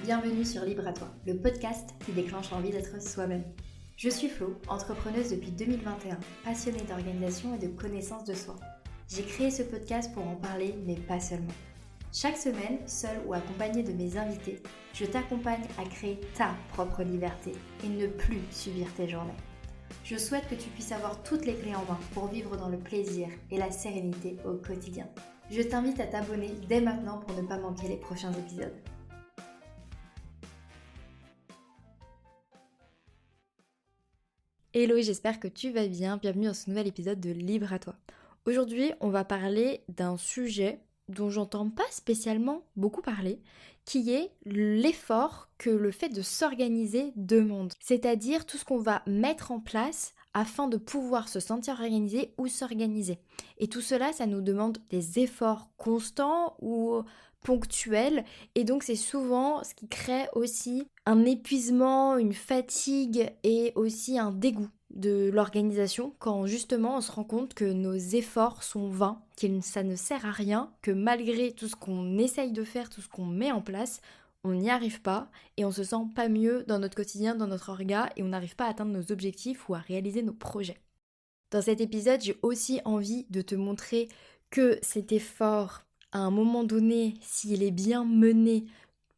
bienvenue sur Libre à toi, le podcast qui déclenche l'envie d'être soi-même. Je suis Flo, entrepreneuse depuis 2021, passionnée d'organisation et de connaissance de soi. J'ai créé ce podcast pour en parler, mais pas seulement. Chaque semaine, seule ou accompagnée de mes invités, je t'accompagne à créer ta propre liberté et ne plus subir tes journées. Je souhaite que tu puisses avoir toutes les clés en main pour vivre dans le plaisir et la sérénité au quotidien. Je t'invite à t'abonner dès maintenant pour ne pas manquer les prochains épisodes. Hello, j'espère que tu vas bien. Bienvenue dans ce nouvel épisode de Libre à toi. Aujourd'hui, on va parler d'un sujet dont j'entends pas spécialement beaucoup parler, qui est l'effort que le fait de s'organiser demande. C'est-à-dire tout ce qu'on va mettre en place afin de pouvoir se sentir organisé ou s'organiser. Et tout cela, ça nous demande des efforts constants ou ponctuels. Et donc c'est souvent ce qui crée aussi un épuisement, une fatigue et aussi un dégoût de l'organisation quand justement on se rend compte que nos efforts sont vains, que ça ne sert à rien, que malgré tout ce qu'on essaye de faire, tout ce qu'on met en place, on n'y arrive pas et on se sent pas mieux dans notre quotidien, dans notre orga et on n'arrive pas à atteindre nos objectifs ou à réaliser nos projets. Dans cet épisode, j'ai aussi envie de te montrer que cet effort, à un moment donné, s'il est bien mené,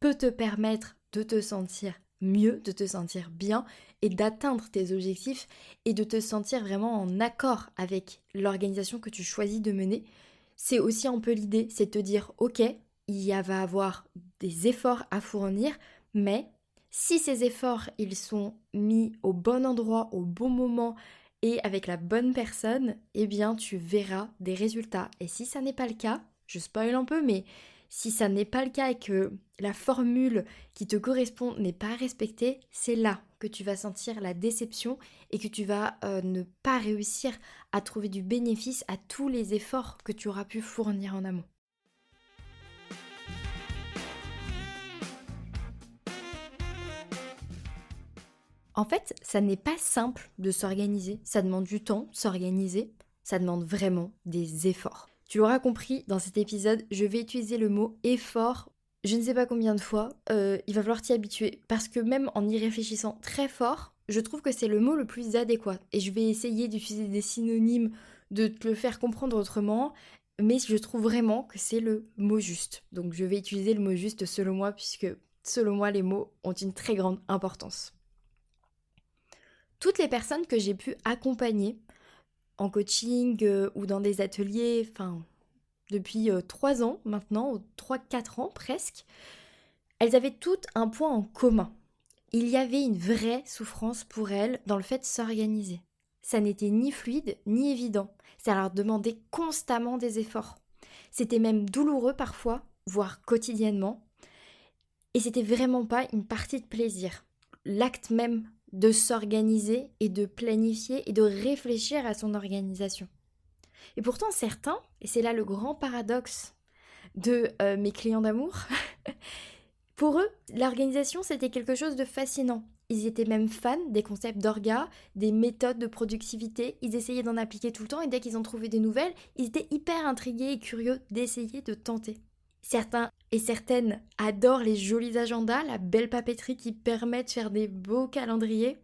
peut te permettre de te sentir mieux, de te sentir bien et d'atteindre tes objectifs et de te sentir vraiment en accord avec l'organisation que tu choisis de mener. C'est aussi un peu l'idée, c'est de te dire ok, va avoir des efforts à fournir, mais si ces efforts ils sont mis au bon endroit, au bon moment et avec la bonne personne, eh bien tu verras des résultats. Et si ça n'est pas le cas, je spoil un peu, mais si ça n'est pas le cas et que la formule qui te correspond n'est pas respectée, c'est là que tu vas sentir la déception et que tu vas ne pas réussir à trouver du bénéfice à tous les efforts que tu auras pu fournir en amont. En fait, ça n'est pas simple de s'organiser, ça demande du temps, s'organiser, ça demande vraiment des efforts. Tu l'auras compris, dans cet épisode, je vais utiliser le mot effort, je ne sais pas combien de fois, il va falloir t'y habituer, parce que même en y réfléchissant très fort, je trouve que c'est le mot le plus adéquat, et je vais essayer d'utiliser des synonymes, de te le faire comprendre autrement, mais je trouve vraiment que c'est le mot juste. Donc je vais utiliser le mot juste selon moi, puisque selon moi, les mots ont une très grande importance. Toutes les personnes que j'ai pu accompagner en coaching ou dans des ateliers, depuis 3 ans maintenant, ou 3-4 ans presque, elles avaient toutes un point en commun. Il y avait une vraie souffrance pour elles dans le fait de s'organiser. Ça n'était ni fluide ni évident. Ça leur demandait constamment des efforts. C'était même douloureux parfois, voire quotidiennement. Et c'était vraiment pas une partie de plaisir. L'acte même de s'organiser et de planifier et de réfléchir à son organisation. Et pourtant certains, et c'est là le grand paradoxe de mes clients d'amour, pour eux, l'organisation c'était quelque chose de fascinant. Ils étaient même fans des concepts d'orga, des méthodes de productivité, ils essayaient d'en appliquer tout le temps et dès qu'ils en trouvaient des nouvelles, ils étaient hyper intrigués et curieux d'essayer de tenter. Certains et certaines adorent les jolis agendas, la belle papeterie qui permet de faire des beaux calendriers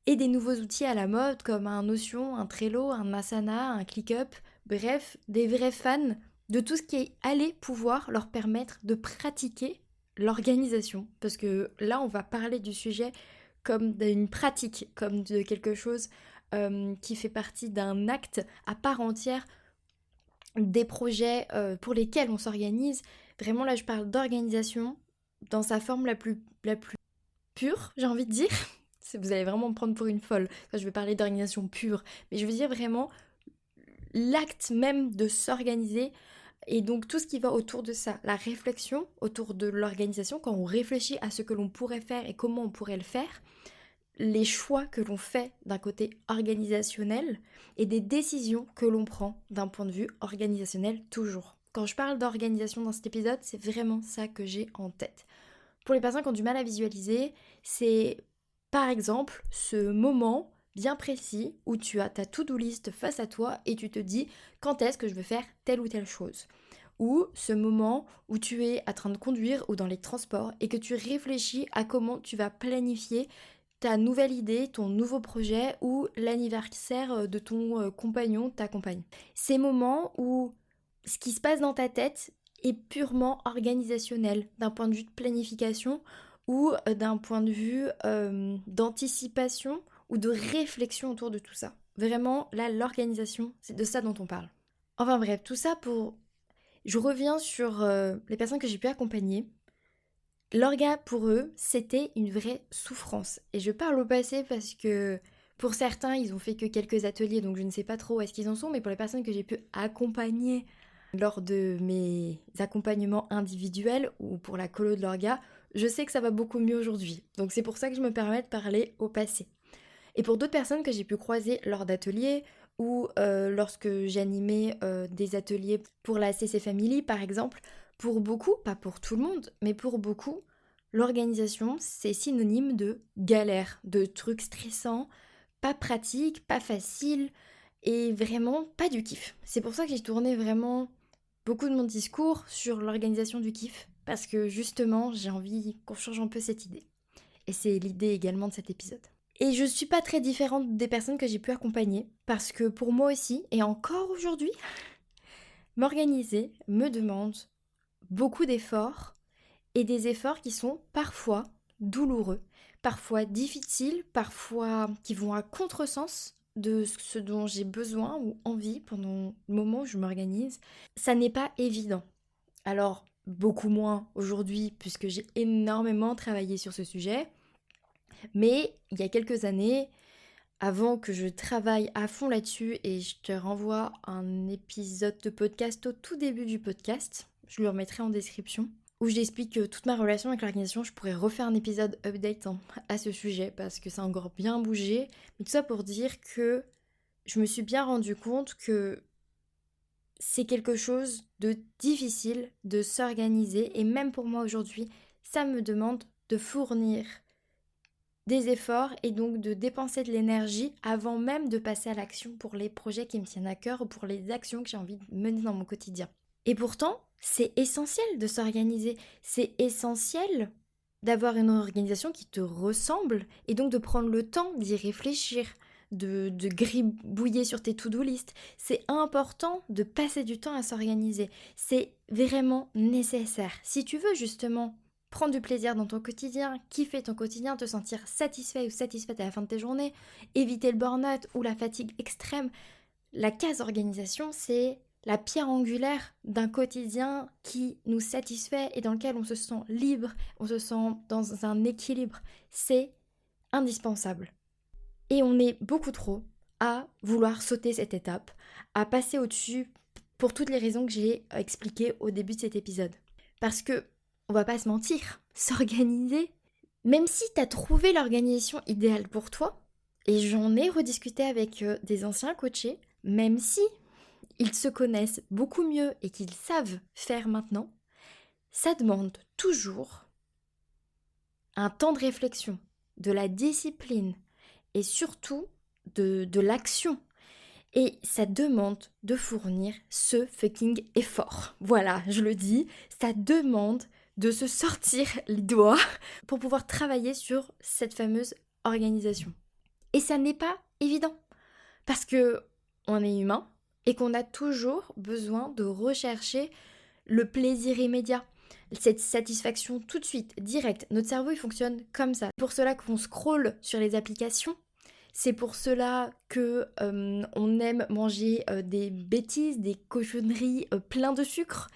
et des nouveaux outils à la mode comme un Notion, un Trello, un Asana, un ClickUp, bref, des vrais fans de tout ce qui allait pouvoir leur permettre de pratiquer l'organisation. Parce que là, on va parler du sujet comme d'une pratique, comme de quelque chose qui fait partie d'un acte à part entière des projets pour lesquels on s'organise. Vraiment là je parle d'organisation dans sa forme la plus pure, j'ai envie de dire. Vous allez vraiment me prendre pour une folle quand je vais parler d'organisation pure, mais je veux dire vraiment l'acte même de s'organiser et donc tout ce qui va autour de ça, la réflexion autour de l'organisation, quand on réfléchit à ce que l'on pourrait faire et comment on pourrait le faire, les choix que l'on fait d'un côté organisationnel et des décisions que l'on prend d'un point de vue organisationnel toujours. Quand je parle d'organisation dans cet épisode, c'est vraiment ça que j'ai en tête. Pour les personnes qui ont du mal à visualiser, c'est par exemple ce moment bien précis où tu as ta to-do list face à toi et tu te dis quand est-ce que je veux faire telle ou telle chose. ou ce moment où tu es en train de conduire ou dans les transports et que tu réfléchis à comment tu vas planifier ta nouvelle idée, ton nouveau projet ou l'anniversaire de ton compagnon, ta compagne. Ces moments où ce qui se passe dans ta tête est purement organisationnel, d'un point de vue de planification ou d'un point de vue d'anticipation ou de réflexion autour de tout ça. Vraiment, là, l'organisation, c'est de ça dont on parle. Enfin bref, tout ça pour... Je reviens sur les personnes que j'ai pu accompagner. L'orga, pour eux, c'était une vraie souffrance. Et je parle au passé parce que pour certains, ils ont fait que quelques ateliers, donc je ne sais pas trop où est-ce qu'ils en sont, mais pour les personnes que j'ai pu accompagner lors de mes accompagnements individuels ou pour la colo de l'orga, je sais que ça va beaucoup mieux aujourd'hui. Donc c'est pour ça que je me permets de parler au passé. Et pour d'autres personnes que j'ai pu croiser lors d'ateliers ou lorsque j'animais des ateliers pour la CC Family par exemple, pour beaucoup, pas pour tout le monde, mais pour beaucoup, l'organisation c'est synonyme de galère, de trucs stressants, pas pratiques, pas faciles et vraiment pas du kiff. C'est pour ça que j'ai tourné vraiment beaucoup de mon discours sur l'organisation du kiff parce que justement j'ai envie qu'on change un peu cette idée. Et c'est l'idée également de cet épisode. Et je suis pas très différente des personnes que j'ai pu accompagner, parce que pour moi aussi, et encore aujourd'hui, m'organiser me demande beaucoup d'efforts, et des efforts qui sont parfois douloureux, parfois difficiles, parfois qui vont à contresens de ce dont j'ai besoin ou envie pendant le moment où je m'organise. Ça n'est pas évident. Alors, beaucoup moins aujourd'hui, puisque j'ai énormément travaillé sur ce sujet. Mais il y a quelques années, avant que je travaille à fond là-dessus, et je te renvoie un épisode de podcast au tout début du podcast, je le remettrai en description, où j'explique toute ma relation avec l'organisation. Je pourrais refaire un épisode update à ce sujet parce que ça a encore bien bougé. Mais tout ça pour dire que je me suis bien rendu compte que c'est quelque chose de difficile de s'organiser, et même pour moi aujourd'hui, ça me demande de fournir des efforts et donc de dépenser de l'énergie avant même de passer à l'action pour les projets qui me tiennent à cœur ou pour les actions que j'ai envie de mener dans mon quotidien. Et pourtant, c'est essentiel de s'organiser, c'est essentiel d'avoir une organisation qui te ressemble et donc de prendre le temps d'y réfléchir, de gribouiller sur tes to-do list. C'est important de passer du temps à s'organiser, c'est vraiment nécessaire. Si tu veux justement prendre du plaisir dans ton quotidien, kiffer ton quotidien, te sentir satisfait ou satisfaite à la fin de tes journées, éviter le burn-out ou la fatigue extrême, la case organisation, c'est la pierre angulaire d'un quotidien qui nous satisfait et dans lequel on se sent libre, on se sent dans un équilibre. C'est indispensable. Et on est beaucoup trop à vouloir sauter cette étape, à passer au-dessus pour toutes les raisons que j'ai expliquées au début de cet épisode. Parce que on va pas se mentir, s'organiser, même si tu as trouvé l'organisation idéale pour toi, et j'en ai rediscuté avec des anciens coachés, même si ils se connaissent beaucoup mieux et qu'ils savent faire maintenant, ça demande toujours un temps de réflexion, de la discipline et surtout de l'action. Et ça demande de fournir ce fucking effort. Voilà, je le dis, ça demande de se sortir les doigts pour pouvoir travailler sur cette fameuse organisation. Et ça n'est pas évident parce que on est humain et qu'on a toujours besoin de rechercher le plaisir immédiat, cette satisfaction tout de suite, directe. Notre cerveau, il fonctionne comme ça. C'est pour cela qu'on scrolle sur les applications. C'est pour cela que on aime manger des bêtises, des cochonneries plein de sucre.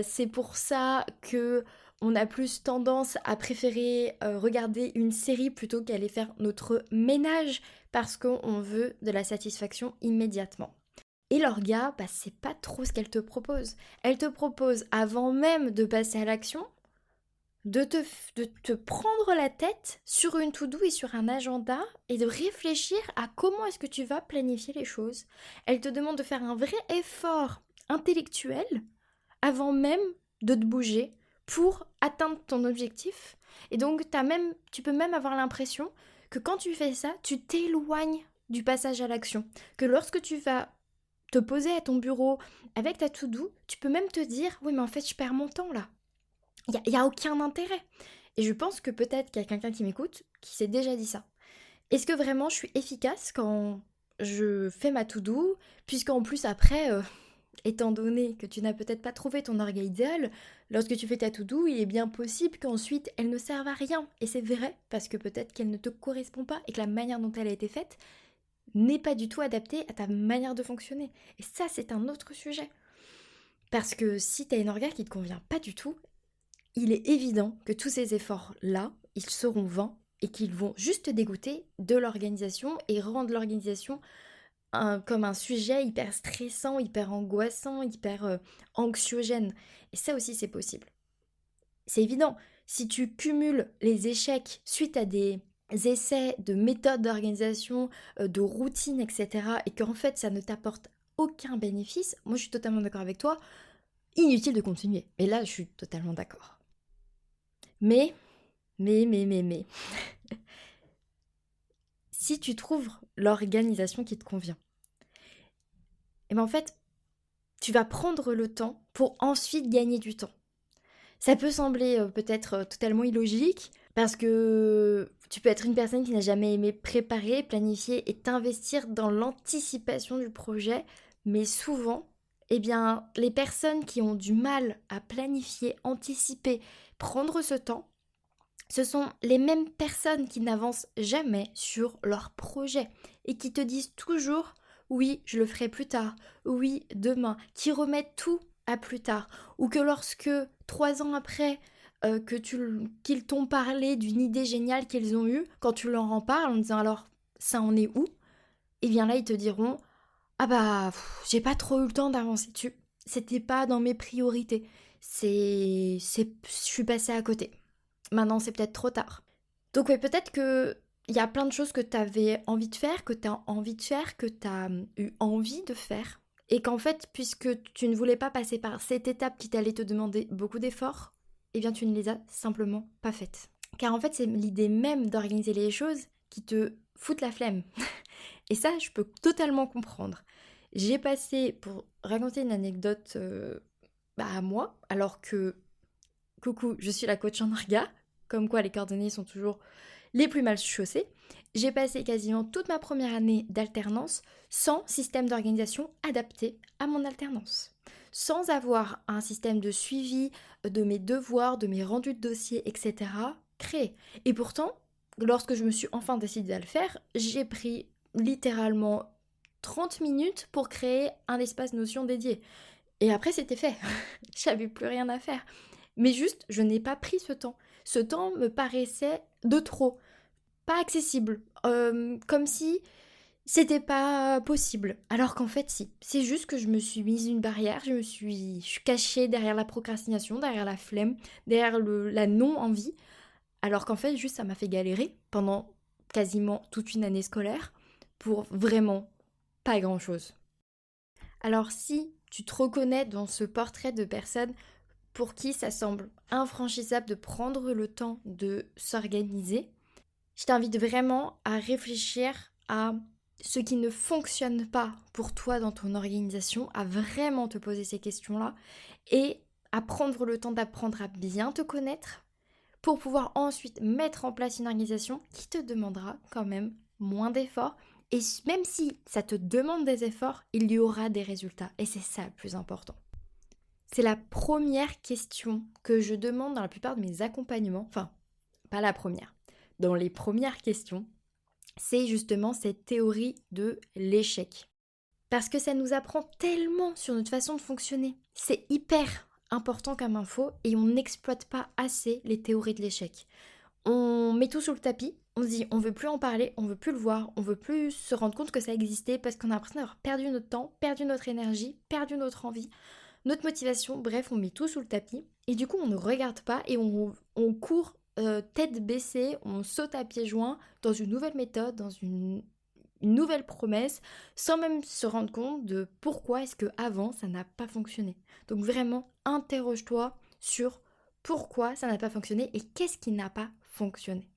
C'est pour ça que on a plus tendance à préférer regarder une série plutôt qu'aller faire notre ménage parce qu'on veut de la satisfaction immédiatement. Et l'orga, c'est pas trop ce qu'elle te propose. Elle te propose, avant même de passer à l'action, de te prendre la tête sur une to-do et sur un agenda et de réfléchir à comment est-ce que tu vas planifier les choses. Elle te demande de faire un vrai effort intellectuel avant même de te bouger pour atteindre ton objectif. Et donc tu peux même avoir l'impression que quand tu fais ça, tu t'éloignes du passage à l'action. Que lorsque tu vas te poser à ton bureau avec ta to-do, tu peux même te dire, oui mais en fait je perds mon temps là. Il y a aucun intérêt. Et je pense que peut-être qu'il y a quelqu'un qui m'écoute qui s'est déjà dit ça. Est-ce que vraiment je suis efficace quand je fais ma to-do, puisqu'en plus après, étant donné que tu n'as peut-être pas trouvé ton orga idéal, lorsque tu fais ta to-do, il est bien possible qu'ensuite elle ne serve à rien. Et c'est vrai, parce que peut-être qu'elle ne te correspond pas et que la manière dont elle a été faite n'est pas du tout adaptée à ta manière de fonctionner. Et ça, c'est un autre sujet. Parce que si tu as une orga qui ne te convient pas du tout, il est évident que tous ces efforts-là, ils seront vains et qu'ils vont juste te dégoûter de l'organisation et rendre l'organisation comme un sujet hyper stressant, hyper angoissant, hyper anxiogène. Et ça aussi, c'est possible. C'est évident, si tu cumules les échecs suite à des essais de méthodes d'organisation, de routine, etc., et qu'en fait, ça ne t'apporte aucun bénéfice, moi je suis totalement d'accord avec toi, inutile de continuer. Et là, je suis totalement d'accord. Mais, si tu trouves l'organisation qui te convient, et bien en fait, tu vas prendre le temps pour ensuite gagner du temps. Ça peut sembler peut-être totalement illogique, parce que tu peux être une personne qui n'a jamais aimé préparer, planifier et t'investir dans l'anticipation du projet, mais souvent, eh bien, les personnes qui ont du mal à planifier, anticiper, prendre ce temps, ce sont les mêmes personnes qui n'avancent jamais sur leur projet et qui te disent toujours oui, je le ferai plus tard, oui, demain, qui remettent tout à plus tard, ou que lorsque 3 ans après qu'ils t'ont parlé d'une idée géniale qu'ils ont eue, quand tu leur en parles en disant alors ça en est où, et bien là ils te diront ah bah j'ai pas trop eu le temps d'avancer dessus, c'était pas dans mes priorités, je suis passée à côté. Maintenant, c'est peut-être trop tard. Donc oui, peut-être que il y a plein de choses que tu avais envie de faire, que tu as envie de faire, que tu as eu envie de faire. Et qu'en fait, puisque tu ne voulais pas passer par cette étape qui t'allait te demander beaucoup d'efforts, eh bien tu ne les as simplement pas faites. Car en fait, c'est l'idée même d'organiser les choses qui te fout la flemme. Et ça, je peux totalement comprendre. J'ai passé, pour raconter une anecdote à moi, alors que, coucou, je suis la coach en orga, comme quoi les cordonniers sont toujours les plus mal chaussés. J'ai passé quasiment toute ma première année d'alternance sans système d'organisation adapté à mon alternance. Sans avoir un système de suivi de mes devoirs, de mes rendus de dossier, etc. créé. Et pourtant, lorsque je me suis enfin décidée à le faire, j'ai pris littéralement 30 minutes pour créer un espace Notion dédié. Et après, c'était fait. J'avais plus rien à faire. Mais juste, je n'ai pas pris ce temps. Ce temps me paraissait de trop, pas accessible, comme si c'était pas possible. Alors qu'en fait, si. C'est juste que je me suis mise une barrière, je suis cachée derrière la procrastination, derrière la flemme, derrière la non-envie. Alors qu'en fait, juste ça m'a fait galérer pendant quasiment toute une année scolaire pour vraiment pas grand-chose. Alors si tu te reconnais dans ce portrait de personne pour qui ça semble infranchissable de prendre le temps de s'organiser, je t'invite vraiment à réfléchir à ce qui ne fonctionne pas pour toi dans ton organisation, à vraiment te poser ces questions-là et à prendre le temps d'apprendre à bien te connaître pour pouvoir ensuite mettre en place une organisation qui te demandera quand même moins d'efforts. Et même si ça te demande des efforts, il y aura des résultats. Et c'est ça le plus important. C'est la première question que je demande dans la plupart de mes accompagnements. Enfin, pas la première. Dans les premières questions, c'est justement cette théorie de l'échec. Parce que ça nous apprend tellement sur notre façon de fonctionner. C'est hyper important comme info et on n'exploite pas assez les théories de l'échec. On met tout sous le tapis, on se dit on veut plus en parler, on veut plus le voir, on veut plus se rendre compte que ça existait parce qu'on a l'impression d'avoir perdu notre temps, perdu notre énergie, perdu notre envie, notre motivation, bref, on met tout sous le tapis et du coup on ne regarde pas et on court tête baissée, on saute à pieds joints dans une nouvelle méthode, dans une nouvelle promesse, sans même se rendre compte de pourquoi est-ce que avant ça n'a pas fonctionné. Donc vraiment, interroge-toi sur pourquoi ça n'a pas fonctionné et qu'est-ce qui n'a pas fonctionné.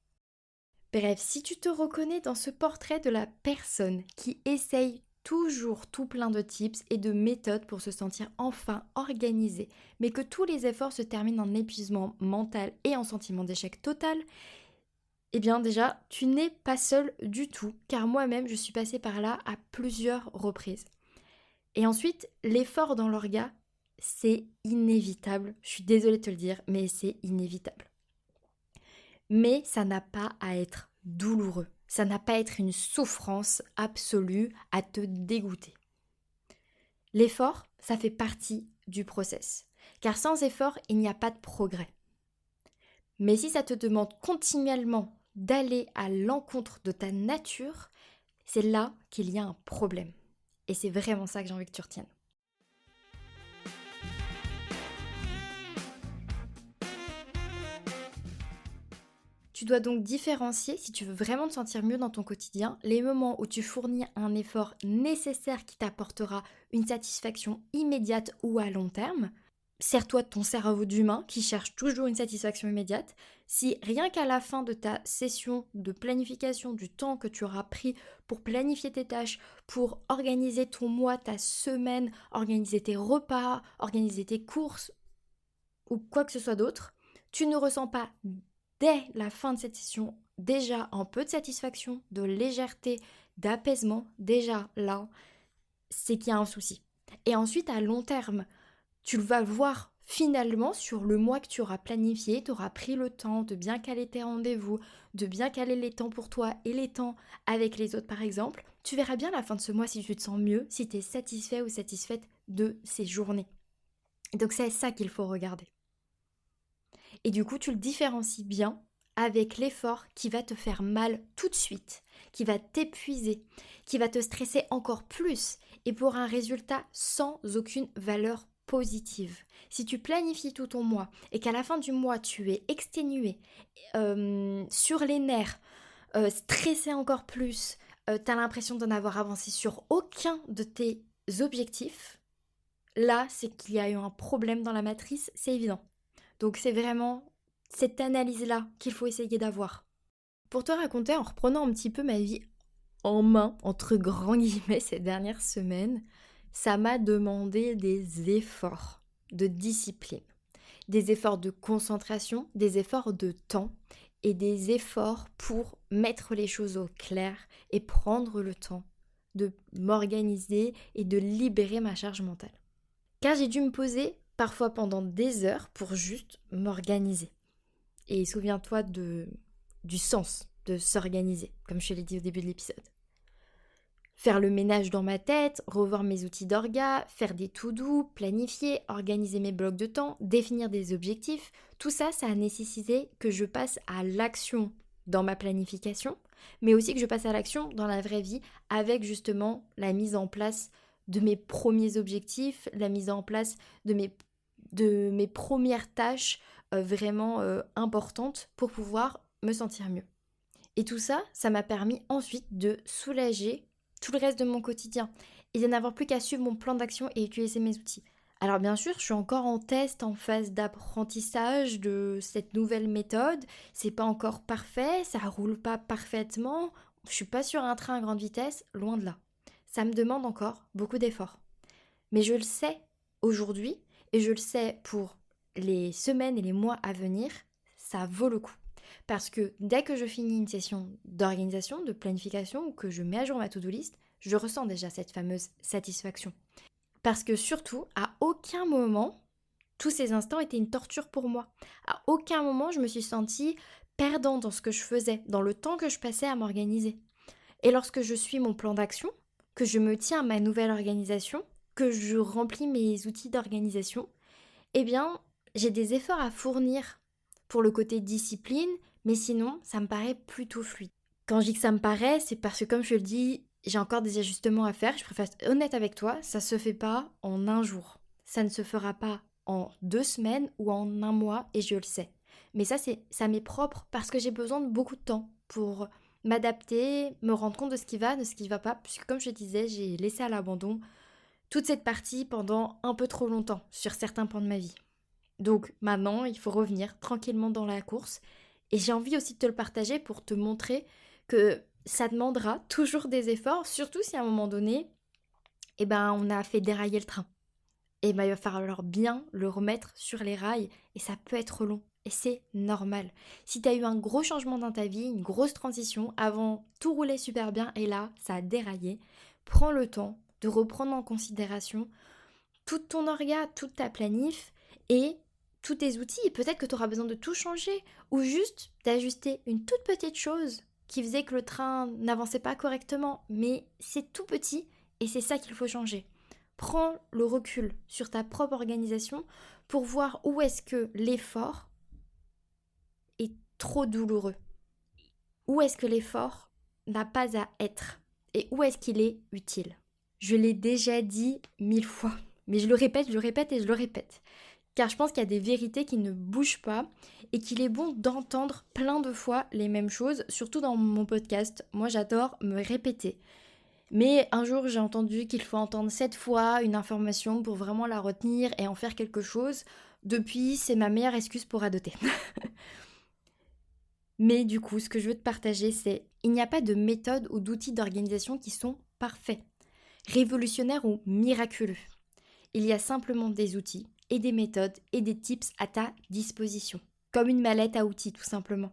Bref, si tu te reconnais dans ce portrait de la personne qui essaye toujours tout plein de tips et de méthodes pour se sentir enfin organisé, mais que tous les efforts se terminent en épuisement mental et en sentiment d'échec total, eh bien déjà, tu n'es pas seul du tout, car moi-même, je suis passée par là à plusieurs reprises. Et ensuite, l'effort dans l'orga, c'est inévitable. Je suis désolée de te le dire, mais c'est inévitable. Mais ça n'a pas à être douloureux. Ça n'a pas à être une souffrance absolue à te dégoûter. L'effort, ça fait partie du process. Car sans effort, il n'y a pas de progrès. Mais si ça te demande continuellement d'aller à l'encontre de ta nature, c'est là qu'il y a un problème. Et c'est vraiment ça que j'ai envie que tu retiennes. Tu dois donc différencier, si tu veux vraiment te sentir mieux dans ton quotidien, les moments où tu fournis un effort nécessaire qui t'apportera une satisfaction immédiate ou à long terme. Sers-toi de ton cerveau d'humain qui cherche toujours une satisfaction immédiate. Si rien qu'à la fin de ta session de planification, du temps que tu auras pris pour planifier tes tâches, pour organiser ton mois, ta semaine, organiser tes repas, organiser tes courses ou quoi que ce soit d'autre, tu ne ressens pas dès la fin de cette session déjà un peu de satisfaction, de légèreté, d'apaisement, déjà là, c'est qu'il y a un souci. Et ensuite, à long terme, tu vas voir finalement sur le mois que tu auras planifié, tu auras pris le temps de bien caler tes rendez-vous, de bien caler les temps pour toi et les temps avec les autres par exemple. Tu verras bien à la fin de ce mois si tu te sens mieux, si tu es satisfait ou satisfaite de ces journées. Et donc c'est ça qu'il faut regarder. Et du coup, tu le différencies bien avec l'effort qui va te faire mal tout de suite, qui va t'épuiser, qui va te stresser encore plus et pour un résultat sans aucune valeur positive. Si tu planifies tout ton mois et qu'à la fin du mois, tu es exténué, sur les nerfs, stressé encore plus, tu as l'impression d'en avoir avancé sur aucun de tes objectifs, là, c'est qu'il y a eu un problème dans la matrice, c'est évident. Donc c'est vraiment cette analyse-là qu'il faut essayer d'avoir. Pour te raconter, en reprenant un petit peu ma vie en main, entre grands guillemets, ces dernières semaines, ça m'a demandé des efforts de discipline, des efforts de concentration, des efforts de temps et des efforts pour mettre les choses au clair et prendre le temps de m'organiser et de libérer ma charge mentale. Car j'ai dû me poser parfois pendant des heures pour juste m'organiser. Et souviens-toi du sens de s'organiser, comme je te l'ai dit au début de l'épisode. Faire le ménage dans ma tête, revoir mes outils d'orga, faire des to-do, planifier, organiser mes blocs de temps, définir des objectifs, tout ça, ça a nécessité que je passe à l'action dans ma planification, mais aussi que je passe à l'action dans la vraie vie avec justement la mise en place de mes premiers objectifs, la mise en place de mes premières tâches vraiment importantes pour pouvoir me sentir mieux. Et tout ça, ça m'a permis ensuite de soulager tout le reste de mon quotidien et de n'avoir plus qu'à suivre mon plan d'action et utiliser mes outils. Alors bien sûr, je suis encore en test, en phase d'apprentissage de cette nouvelle méthode. C'est pas encore parfait, ça roule pas parfaitement. Je suis pas sur un train à grande vitesse, loin de là. Ça me demande encore beaucoup d'efforts. Mais je le sais aujourd'hui et je le sais pour les semaines et les mois à venir, ça vaut le coup. Parce que dès que je finis une session d'organisation, de planification ou que je mets à jour ma to-do list, je ressens déjà cette fameuse satisfaction. Parce que surtout, à aucun moment, tous ces instants étaient une torture pour moi. À aucun moment, je me suis sentie perdante dans ce que je faisais, dans le temps que je passais à m'organiser. Et lorsque je suis mon plan d'action, que je me tiens à ma nouvelle organisation, que je remplis mes outils d'organisation, eh bien, j'ai des efforts à fournir pour le côté discipline, mais sinon, ça me paraît plutôt fluide. Quand je dis que ça me paraît, c'est parce que, comme je le dis, j'ai encore des ajustements à faire. Je préfère être honnête avec toi, ça se fait pas en un jour. Ça ne se fera pas en 2 semaines ou en un mois, et je le sais. Mais ça m'est propre parce que j'ai besoin de beaucoup de temps pour m'adapter, me rendre compte de ce qui va, de ce qui va pas. Puisque, comme je te disais, j'ai laissé à l'abandon toute cette partie pendant un peu trop longtemps sur certains points de ma vie. Donc maintenant, il faut revenir tranquillement dans la course. Et j'ai envie aussi de te le partager pour te montrer que ça demandera toujours des efforts, surtout si à un moment donné, et ben on a fait dérailler le train. Et ben il va falloir bien le remettre sur les rails et ça peut être long. Et c'est normal. Si tu as eu un gros changement dans ta vie, une grosse transition, avant tout roulait super bien et là ça a déraillé, prends le temps de reprendre en considération tout ton orga, toute ta planif et tous tes outils. Et peut-être que tu auras besoin de tout changer ou juste d'ajuster une toute petite chose qui faisait que le train n'avançait pas correctement. Mais c'est tout petit et c'est ça qu'il faut changer. Prends le recul sur ta propre organisation pour voir où est-ce que l'effort est trop douloureux. Où est-ce que l'effort n'a pas à être et où est-ce qu'il est utile. Je l'ai déjà dit 1000 fois, mais je le répète et je le répète. Car je pense qu'il y a des vérités qui ne bougent pas et qu'il est bon d'entendre plein de fois les mêmes choses, surtout dans mon podcast. Moi, j'adore me répéter. Mais un jour, j'ai entendu qu'il faut entendre 7 fois une information pour vraiment la retenir et en faire quelque chose. Depuis, c'est ma meilleure excuse pour radoter. Mais du coup, ce que je veux te partager, c'est il n'y a pas de méthode ou d'outils d'organisation qui sont parfaits, révolutionnaires ou miraculeux. Il y a simplement des outils et des méthodes et des tips à ta disposition, comme une mallette à outils tout simplement.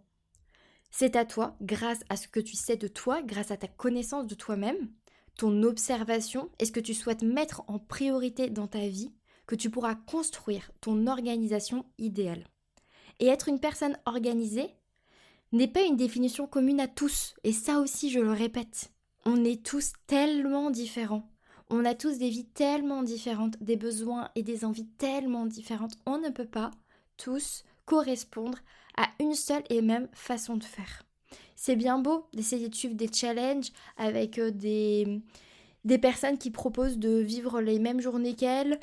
C'est à toi, grâce à ce que tu sais de toi, grâce à ta connaissance de toi-même, ton observation et ce que tu souhaites mettre en priorité dans ta vie, que tu pourras construire ton organisation idéale. Et être une personne organisée n'est pas une définition commune à tous, et ça aussi je le répète. On est tous tellement différents. On a tous des vies tellement différentes, des besoins et des envies tellement différentes. On ne peut pas tous correspondre à une seule et même façon de faire. C'est bien beau d'essayer de suivre des challenges avec des personnes qui proposent de vivre les mêmes journées qu'elles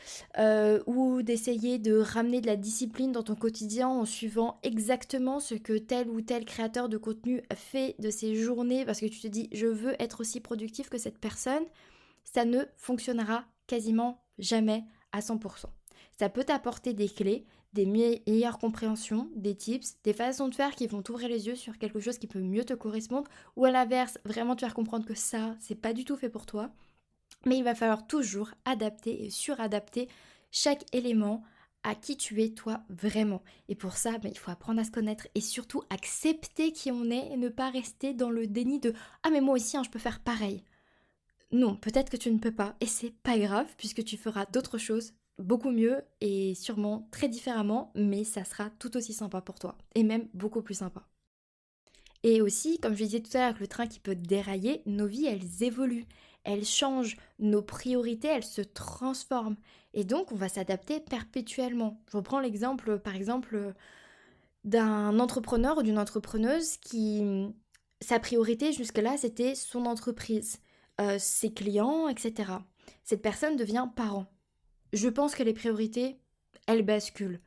ou d'essayer de ramener de la discipline dans ton quotidien en suivant exactement ce que tel ou tel créateur de contenu fait de ses journées parce que tu te dis je veux être aussi productif que cette personne, ça ne fonctionnera quasiment jamais à 100%. Ça peut t'apporter des clés, des meilleures compréhensions, des tips, des façons de faire qui vont t'ouvrir les yeux sur quelque chose qui peut mieux te correspondre ou à l'inverse, vraiment te faire comprendre que ça, c'est pas du tout fait pour toi. Mais il va falloir toujours adapter et suradapter chaque élément à qui tu es toi vraiment. Et pour ça, il faut apprendre à se connaître et surtout accepter qui on est et ne pas rester dans le déni de «Ah mais moi aussi, je peux faire pareil». Non, peut-être que tu ne peux pas et c'est pas grave puisque tu feras d'autres choses beaucoup mieux et sûrement très différemment, mais ça sera tout aussi sympa pour toi et même beaucoup plus sympa. Et aussi, comme je disais tout à l'heure, avec le train qui peut dérailler, nos vies, elles évoluent, elles changent, nos priorités, elles se transforment. Et donc, on va s'adapter perpétuellement. Je reprends l'exemple, par exemple, d'un entrepreneur ou d'une entrepreneuse qui, sa priorité jusque-là, c'était son entreprise, ses clients, etc. Cette personne devient parent. Je pense que les priorités, elles basculent.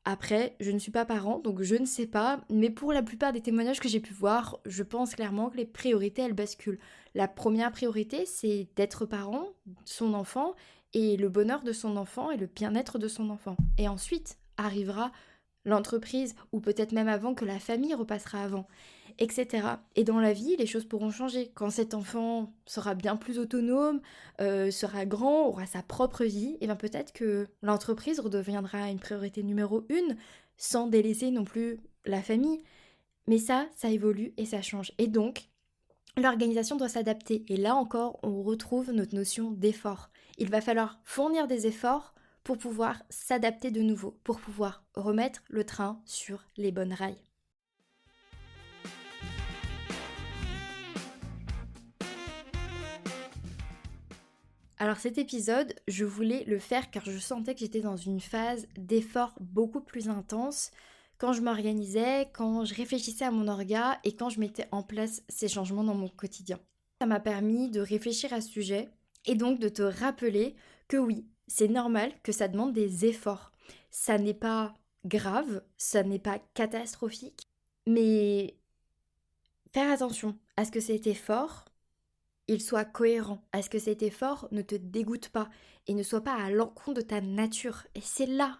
Après, je ne suis pas parent, donc je ne sais pas, mais pour la plupart des témoignages que j'ai pu voir, je pense clairement que les priorités, elles basculent. La première priorité, c'est d'être parent, son enfant, et le bonheur de son enfant et le bien-être de son enfant. Et ensuite arrivera l'entreprise, ou peut-être même avant que la famille repassera avant, etc. Et dans la vie, les choses pourront changer. Quand cet enfant sera bien plus autonome, sera grand, aura sa propre vie, et bien peut-être que l'entreprise redeviendra une priorité numéro une, sans délaisser non plus la famille. Mais ça évolue et ça change. Et donc, l'organisation doit s'adapter. Et là encore, on retrouve notre notion d'effort. Il va falloir fournir des efforts pour pouvoir s'adapter de nouveau, pour pouvoir remettre le train sur les bonnes rails. Alors cet épisode, je voulais le faire car je sentais que j'étais dans une phase d'effort beaucoup plus intense quand je m'organisais, quand je réfléchissais à mon orga et quand je mettais en place ces changements dans mon quotidien. Ça m'a permis de réfléchir à ce sujet et donc de te rappeler que oui, c'est normal que ça demande des efforts. Ça n'est pas grave, ça n'est pas catastrophique, mais faire attention à ce que cet effort il soit cohérent, à ce que cet effort ne te dégoûte pas et ne soit pas à l'encontre de ta nature. Et c'est là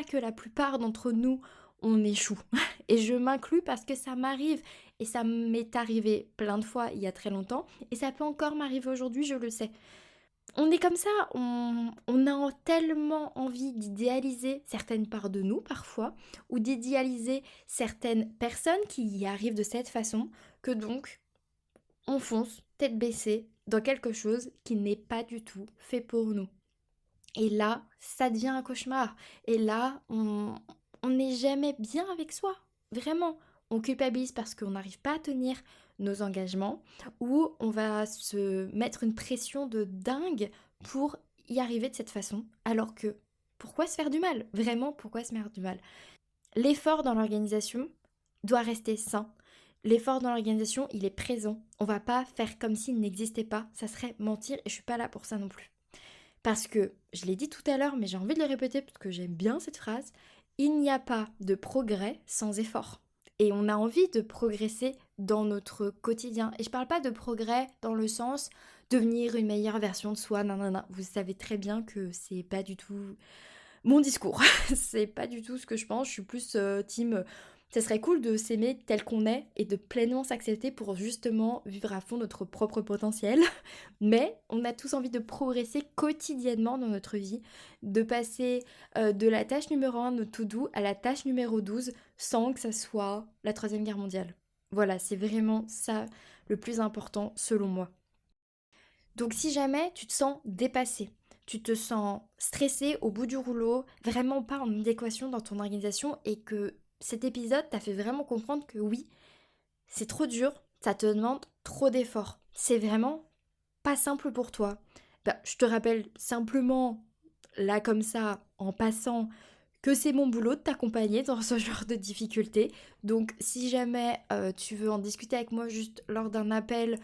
que la plupart d'entre nous, on échoue. Et je m'inclus parce que ça m'arrive. Et ça m'est arrivé plein de fois il y a très longtemps. Et ça peut encore m'arriver aujourd'hui, je le sais. On est comme ça, on a tellement envie d'idéaliser certaines parts de nous parfois, ou d'idéaliser certaines personnes qui y arrivent de cette façon, que donc on fonce tête baissée dans quelque chose qui n'est pas du tout fait pour nous. Et là, ça devient un cauchemar. Et là, on n'est jamais bien avec soi. Vraiment. On culpabilise parce qu'on n'arrive pas à tenir nos engagements ou on va se mettre une pression de dingue pour y arriver de cette façon. Alors que, pourquoi se faire du mal? Vraiment, pourquoi se faire du mal? L'effort dans l'organisation doit rester sain. L'effort dans l'organisation, il est présent. On va pas faire comme s'il n'existait pas. Ça serait mentir et je suis pas là pour ça non plus. Parce que, je l'ai dit tout à l'heure, mais j'ai envie de le répéter parce que j'aime bien cette phrase, il n'y a pas de progrès sans effort. Et on a envie de progresser dans notre quotidien. Et je parle pas de progrès dans le sens devenir une meilleure version de soi, nanana. Vous savez très bien que c'est pas du tout mon discours. C'est pas du tout ce que je pense. Je suis plus team. Ça serait cool de s'aimer tel qu'on est et de pleinement s'accepter pour justement vivre à fond notre propre potentiel. Mais on a tous envie de progresser quotidiennement dans notre vie, de passer de la tâche numéro 1 de notre to-do à la tâche numéro 12 sans que ça soit la Troisième Guerre mondiale. Voilà, c'est vraiment ça le plus important selon moi. Donc si jamais tu te sens dépassé, tu te sens stressé au bout du rouleau, vraiment pas en adéquation dans ton organisation et que cet épisode t'a fait vraiment comprendre que oui, c'est trop dur, ça te demande trop d'efforts. C'est vraiment pas simple pour toi. Bah, je te rappelle simplement, là comme ça, en passant, que c'est mon boulot de t'accompagner dans ce genre de difficultés. Donc si jamais tu veux en discuter avec moi juste lors d'un appel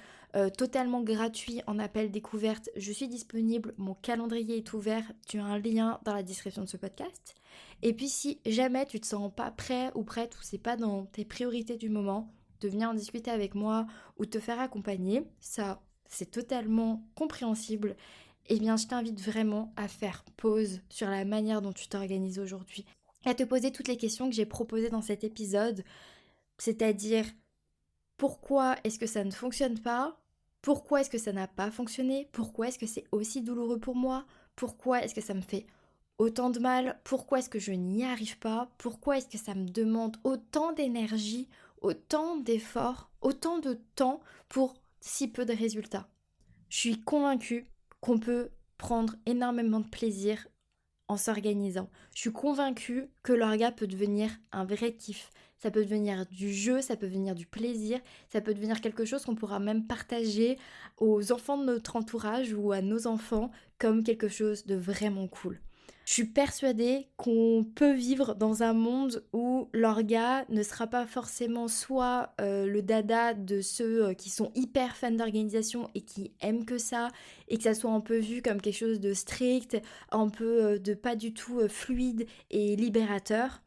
totalement gratuit en appel découverte, je suis disponible, mon calendrier est ouvert, tu as un lien dans la description de ce podcast. Et puis si jamais tu te sens pas prêt ou prête ou c'est pas dans tes priorités du moment, de venir en discuter avec moi ou te faire accompagner, ça c'est totalement compréhensible. Eh bien, je t'invite vraiment à faire pause sur la manière dont tu t'organises aujourd'hui, à te poser toutes les questions que j'ai proposées dans cet épisode, c'est-à-dire pourquoi est-ce que ça ne fonctionne pas? Pourquoi est-ce que ça n'a pas fonctionné? Pourquoi est-ce que c'est aussi douloureux pour moi? Pourquoi est-ce que ça me fait autant de mal? Pourquoi est-ce que je n'y arrive pas? Pourquoi est-ce que ça me demande autant d'énergie, autant d'efforts, autant de temps pour si peu de résultats? Je suis convaincue qu'on peut prendre énormément de plaisir en s'organisant. Je suis convaincue que l'orga peut devenir un vrai kiff. Ça peut devenir du jeu, ça peut devenir du plaisir, ça peut devenir quelque chose qu'on pourra même partager aux enfants de notre entourage ou à nos enfants comme quelque chose de vraiment cool. Je suis persuadée qu'on peut vivre dans un monde où l'orga ne sera pas forcément soit le dada de ceux qui sont hyper fans d'organisation et qui aiment que ça, et que ça soit un peu vu comme quelque chose de strict, un peu de pas du tout fluide et libérateur,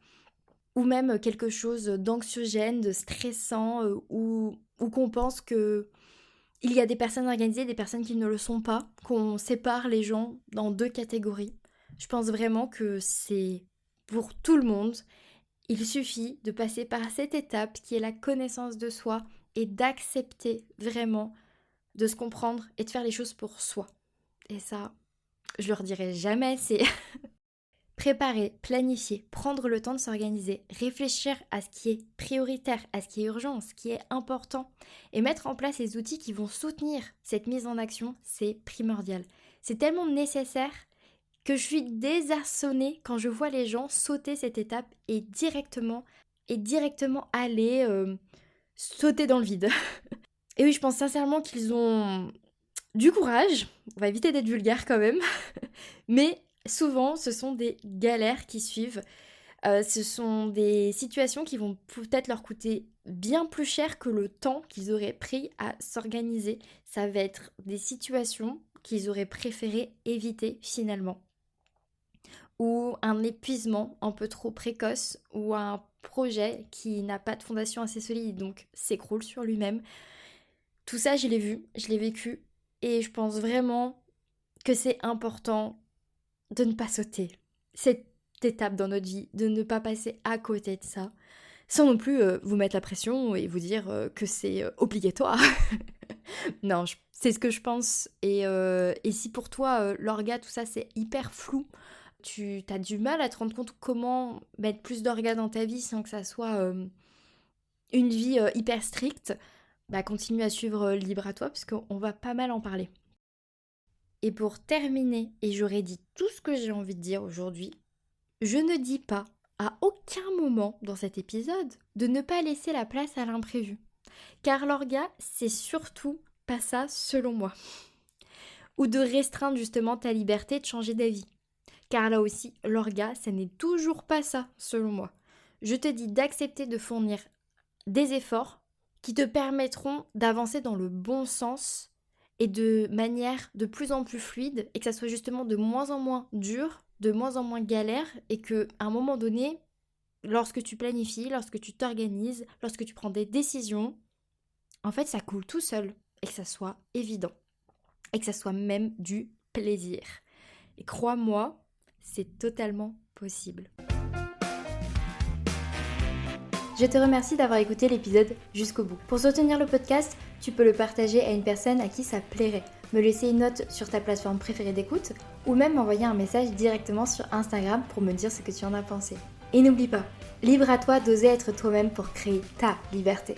ou même quelque chose d'anxiogène, de stressant, ou qu'on pense que il y a des personnes organisées et des personnes qui ne le sont pas, qu'on sépare les gens dans deux catégories. Je pense vraiment que c'est pour tout le monde. Il suffit de passer par cette étape qui est la connaissance de soi et d'accepter vraiment de se comprendre et de faire les choses pour soi. Et ça, je le redirai jamais, c'est préparer, planifier, prendre le temps de s'organiser, réfléchir à ce qui est prioritaire, à ce qui est urgent, ce qui est important, et mettre en place les outils qui vont soutenir cette mise en action, c'est primordial. C'est tellement nécessaire que je suis désarçonnée quand je vois les gens sauter cette étape et directement aller sauter dans le vide. Et oui, je pense sincèrement qu'ils ont du courage, on va éviter d'être vulgaire quand même, mais souvent ce sont des galères qui suivent. Ce sont des situations qui vont peut-être leur coûter bien plus cher que le temps qu'ils auraient pris à s'organiser. Ça va être des situations qu'ils auraient préféré éviter finalement. Ou un épuisement un peu trop précoce, ou un projet qui n'a pas de fondation assez solide, donc s'écroule sur lui-même. Tout ça, je l'ai vu, je l'ai vécu, et je pense vraiment que c'est important de ne pas sauter cette étape dans notre vie, de ne pas passer à côté de ça, sans non plus vous mettre la pression et vous dire que c'est obligatoire. Non, c'est ce que je pense. Et si pour toi, l'orga, tout ça, c'est hyper flou, tu as du mal à te rendre compte comment mettre plus d'orga dans ta vie sans que ça soit une vie hyper stricte, bah continue à suivre Libre à toi parce qu'on va pas mal en parler. Et pour terminer, et j'aurais dit tout ce que j'ai envie de dire aujourd'hui, je ne dis pas à aucun moment dans cet épisode de ne pas laisser la place à l'imprévu. Car l'orga, c'est surtout pas ça selon moi. Ou de restreindre justement ta liberté de changer d'avis. Car là aussi, l'orga, ce n'est toujours pas ça selon moi. Je te dis d'accepter de fournir des efforts qui te permettront d'avancer dans le bon sens et de manière de plus en plus fluide et que ça soit justement de moins en moins dur, de moins en moins galère et qu'à un moment donné, lorsque tu planifies, lorsque tu t'organises, lorsque tu prends des décisions, en fait ça coule tout seul et que ça soit évident et que ça soit même du plaisir. Et crois-moi, c'est totalement possible. Je te remercie d'avoir écouté l'épisode jusqu'au bout. Pour soutenir le podcast, tu peux le partager à une personne à qui ça plairait, me laisser une note sur ta plateforme préférée d'écoute ou même m'envoyer un message directement sur Instagram pour me dire ce que tu en as pensé. Et n'oublie pas, libre à toi d'oser être toi-même pour créer ta liberté.